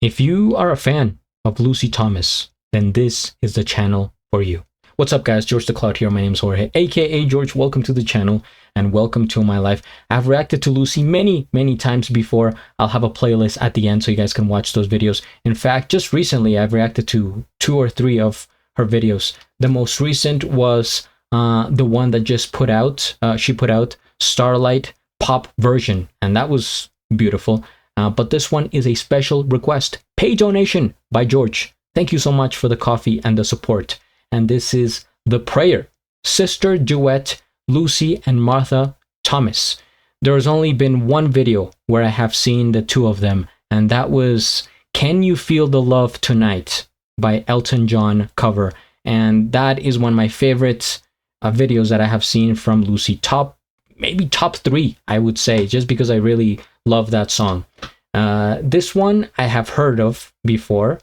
If you are a fan of Lucy Thomas, then this is the channel for you. What's up, guys? GeorgeTheCloud here. My name is Jorge, aka George. Welcome to the channel and welcome to my life. I've reacted to Lucy many times before. I'll have a playlist at the end so you guys can watch those videos. In fact, just recently I've reacted to 2 or 3 of her videos. The most recent was the one that just put out, she put out Starlight Pop version, and that was beautiful. But this one is a special request, pay donation by George. Thank you so much for the coffee and the support. And this is The Prayer, Sister Duet, Lucy and Martha Thomas. There has only been one video where I have seen the two of them, and that was Can You Feel the Love Tonight by Elton John cover. And that is one of my favorite videos that I have seen from Lucy. Maybe top 3, I would say, just because I really love that song. This one I have heard of before.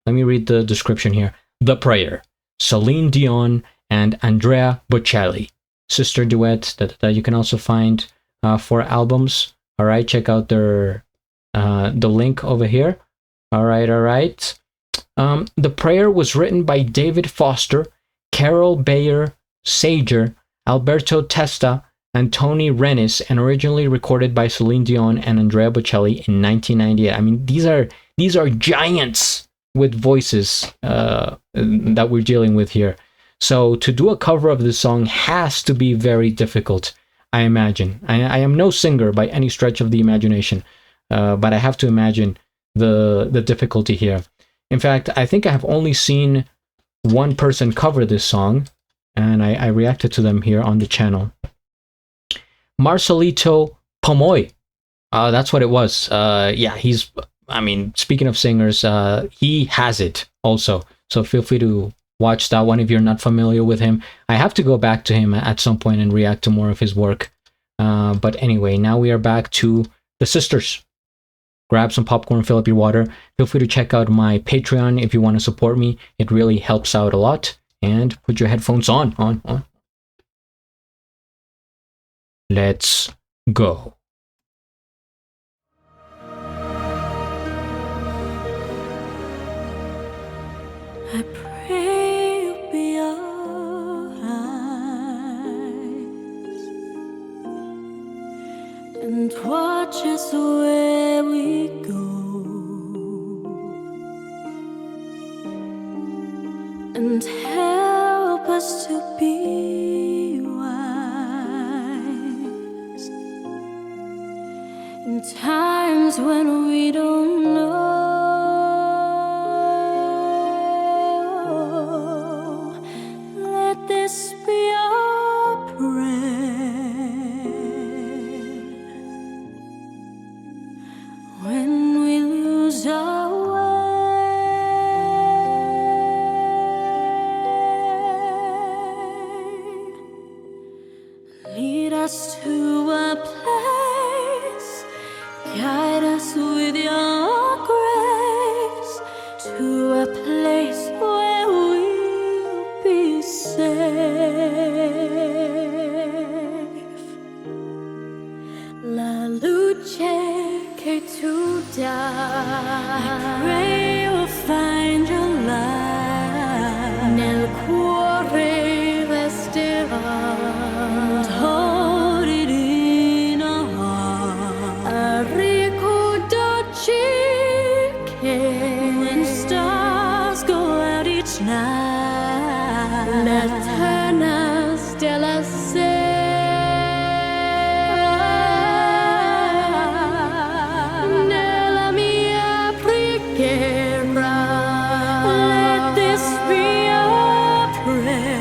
Let me read the description here. The Prayer, Celine Dion and Andrea Bocelli. Sister duet that you can also find 4 albums. All right, check out their the link over here. All right. The Prayer was written by David Foster, Carol Bayer Sager, Alberto Testa, and Tony Rennis, and originally recorded by Celine Dion and Andrea Bocelli in 1998. I mean, these are giants with voices that we're dealing with here. So to do a cover of this song has to be very difficult, I imagine. I am no singer by any stretch of the imagination, but I have to imagine the difficulty here. In fact, I think I have only seen one person cover this song, and I reacted to them here on the channel. Marcelito Pomoy. That's what it was. Yeah, speaking of singers, he has it also. So feel free to watch that one if you're not familiar with him. I have to go back to him at some point and react to more of his work. But anyway, now we are back to the sisters. Grab some popcorn, fill up your water. Feel free to check out my Patreon if you want to support me. It really helps out a lot. And put your headphones on. Let's go. I pray you'll be alright and watch us where we go, and help us to be wise in times when we don't know. Let this be our prayer when we lose our way. Lead us to a place, guide us with your grace, to a place where we'll be safe. La luce che tu dai, I pray you'll find your light, nel cuore resterà, and hold it in our heart. Ricordaci che when stars go out each night, l'eterna stella sei. Nella mia preghiera, let this be your prayer.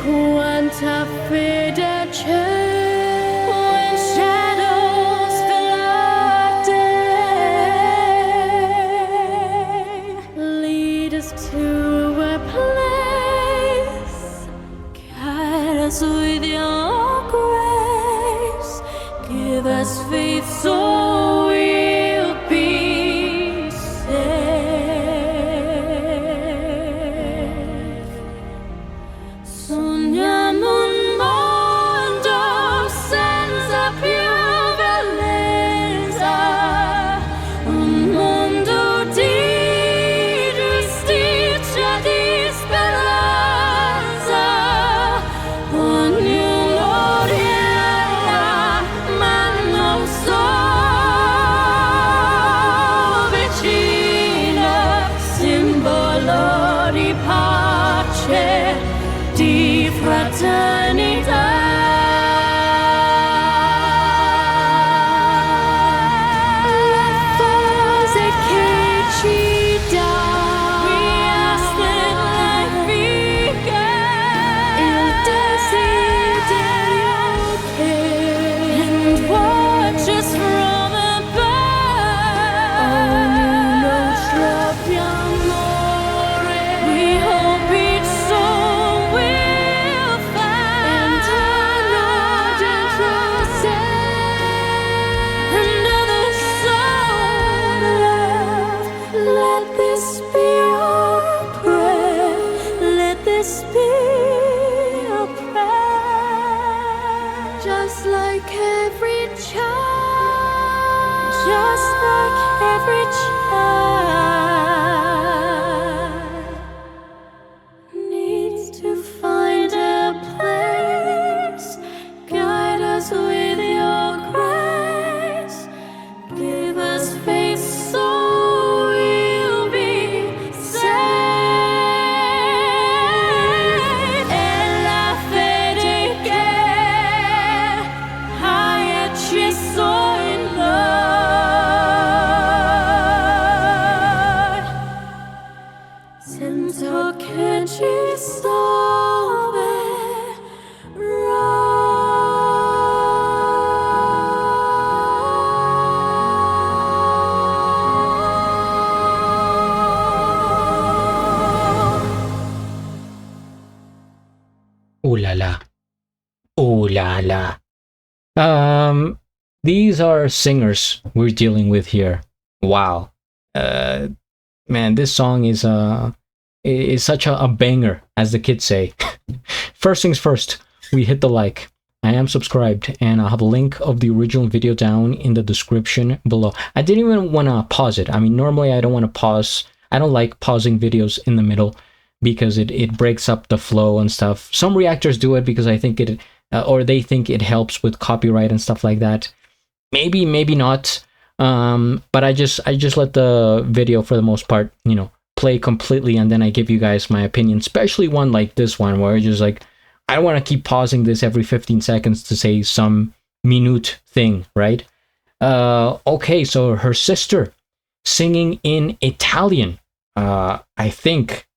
Quanta fede c'è when shadows fill our day. Lead us to a place, Gala. Um, these are singers we're dealing with here. Wow. Uh, man, this song is such a banger, as the kids say. First things first, we hit the like. I am subscribed, and I'll have a link of the original video down in the description below. I didn't even want to pause it. I mean, normally I don't want to pause. I don't like pausing videos in the middle because it breaks up the flow and stuff. Some reactors do it because I think it, or they think it helps with copyright and stuff like that. Maybe, maybe not. But I just let the video, for the most part, play completely, and then I give you guys my opinion, especially one like this one where it's just like, I don't want to keep pausing this every 15 seconds to say some minute thing, right? Okay, so her sister singing in Italian. I think,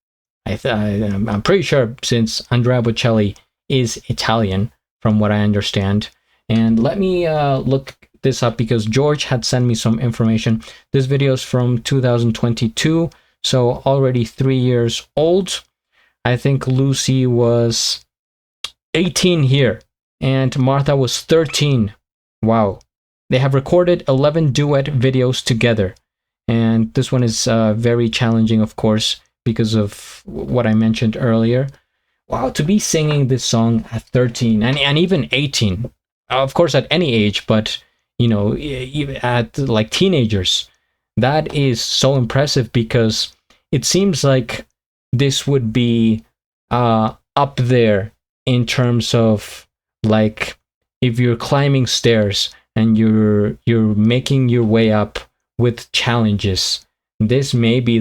I'm pretty sure, since Andrea Bocelli is Italian, from what I understand. And let me look this up because George had sent me some information. This video is from 2022, so already 3 years old. I think Lucy was 18 here, and Martha was 13. Wow. They have recorded 11 duet videos together, and this one is very challenging, of course, because of what I mentioned earlier. Wow, to be singing this song at 13 and even 18, of course at any age, but at like teenagers, that is so impressive, because it seems like this would be up there in terms of, like, if you're climbing stairs and you're making your way up with challenges, this may be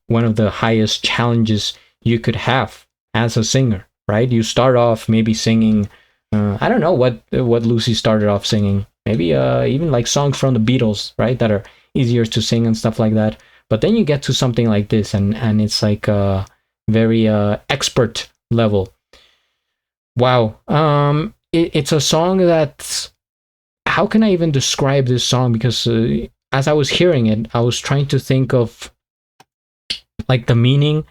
one of the highest challenges you could have as a singer, right? You start off maybe singing, I don't know what Lucy started off singing, maybe even like songs from the Beatles, right, that are easier to sing and stuff like that. But then you get to something like this, and it's like a very expert level. Wow. It's a song that, how can I even describe this song? Because as I was hearing it, I was trying to think of like the meaning,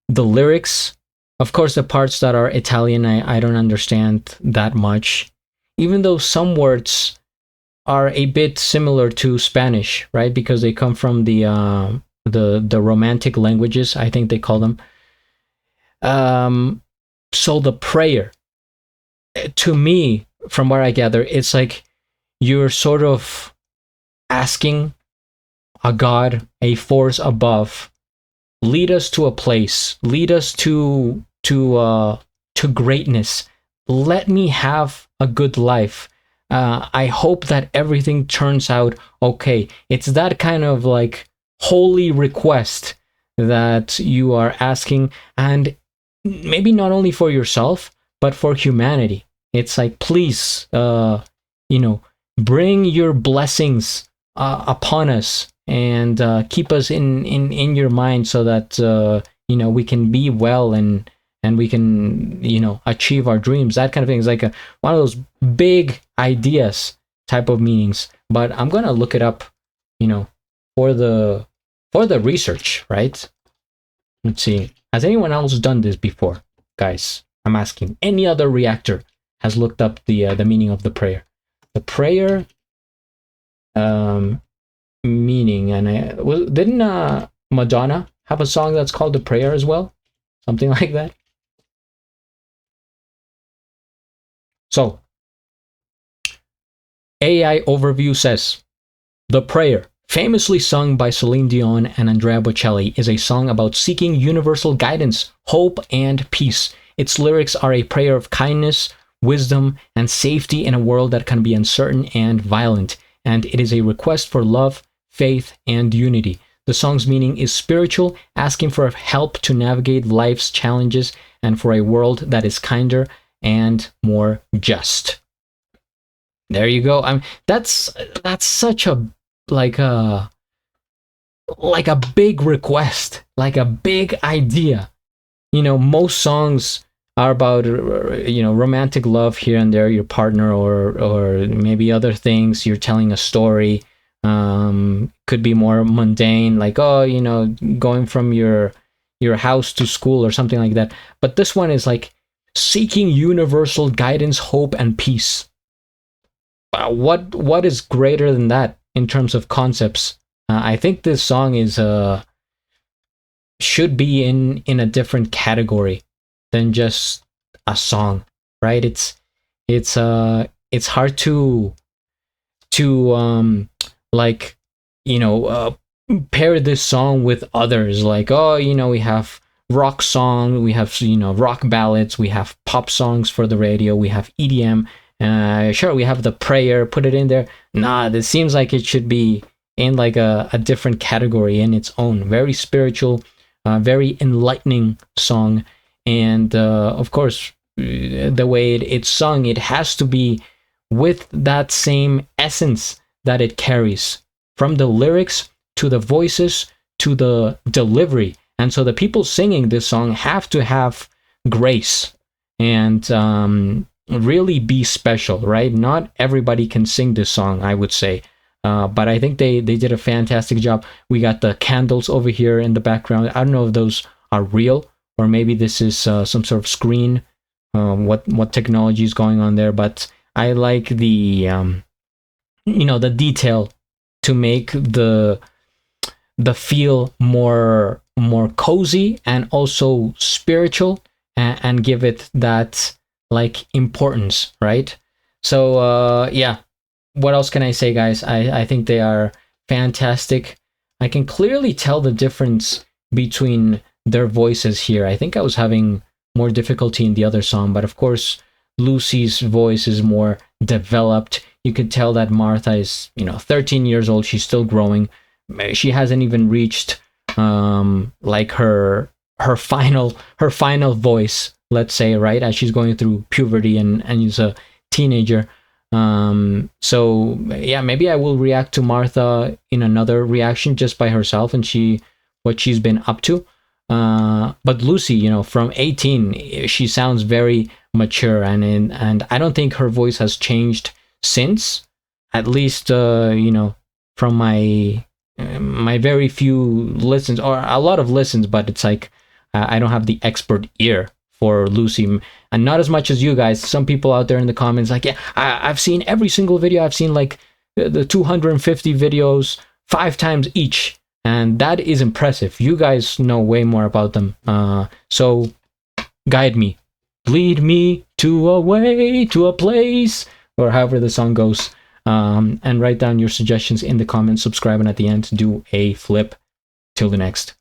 the lyrics. Of course, the parts that are Italian, I don't understand that much, even though some words are a bit similar to Spanish, right? Because they come from the romantic languages, I think they call them. So the prayer, to me, from what I gather, it's like you're sort of asking a god, a force above, lead us to a place, lead us to greatness. Let me have a good life. I hope that everything turns out okay. It's that kind of like holy request that you are asking, and maybe not only for yourself, but for humanity. It's like, please, bring your blessings upon us, and keep us in your mind, so that we can be well, and we can achieve our dreams. That kind of thing is like one of those big ideas type of meanings. But I'm gonna look it up, for the research, right? Let's see. Has anyone else done this before, guys? I'm asking. Any other reactor has looked up the meaning of the prayer? The prayer meaning, and didn't Madonna have a song that's called The Prayer as well? Something like that. So, AI Overview says, The Prayer, famously sung by Celine Dion and Andrea Bocelli, is a song about seeking universal guidance, hope, and peace. Its lyrics are a prayer of kindness, wisdom, and safety in a world that can be uncertain and violent, and it is a request for love, faith, and unity. The song's meaning is spiritual, asking for help to navigate life's challenges and for a world that is kinder and more just. There you go. That's such a big request, like a big idea. Most songs are about romantic love here and there, your partner, or maybe other things. You're telling a story. Could be more mundane, like going from your house to school or something like that. But this one is like seeking universal guidance, hope, and peace. What is greater than that in terms of concepts? I think this song is should be in a different category than just a song, right? It's hard to like, you know, pair this song with others. Like, oh, you know, we have rock song, we have, you know, rock ballads, we have pop songs for the radio, we have EDM. Sure, we have the prayer, put it in there. Nah, this seems like it should be in like a different category in its own. Very spiritual, very enlightening song. And of course, the way it's sung, it has to be with that same essence that it carries, from the lyrics to the voices to the delivery. And so the people singing this song have to have grace and really be special, right? Not everybody can sing this song, I would say. But I think they did a fantastic job. We got the candles over here in the background. I don't know if those are real, or maybe this is some sort of screen. What technology is going on there? But I like the you know, the detail to make the feel more cozy and also spiritual, and give it that like importance, right? So yeah, what else can I say, guys? I think they are fantastic. I can clearly tell the difference between their voices here. I think I was having more difficulty in the other song, but of course Lucy's voice is more developed. You could tell that Martha is, you know, 13 years old. She's still growing. She hasn't even reached like her final voice, let's say, right, as she's going through puberty and is a teenager. So yeah, maybe I will react to Martha in another reaction just by herself and what she's been up to. But Lucy, you know, from 18, she sounds very mature, and I don't think her voice has changed since, at least you know, from my very few listens, or a lot of listens, but it's like I don't have the expert ear for Lucy, and not as much as you guys. Some people out there in the comments like, yeah, I've seen every single video. I've seen like the 250 videos 5 times each, and that is impressive. You guys know way more about them. So guide me, lead me to a way, to a place, or however the song goes. And write down your suggestions in the comments, subscribe, and at the end do a flip. Till the next.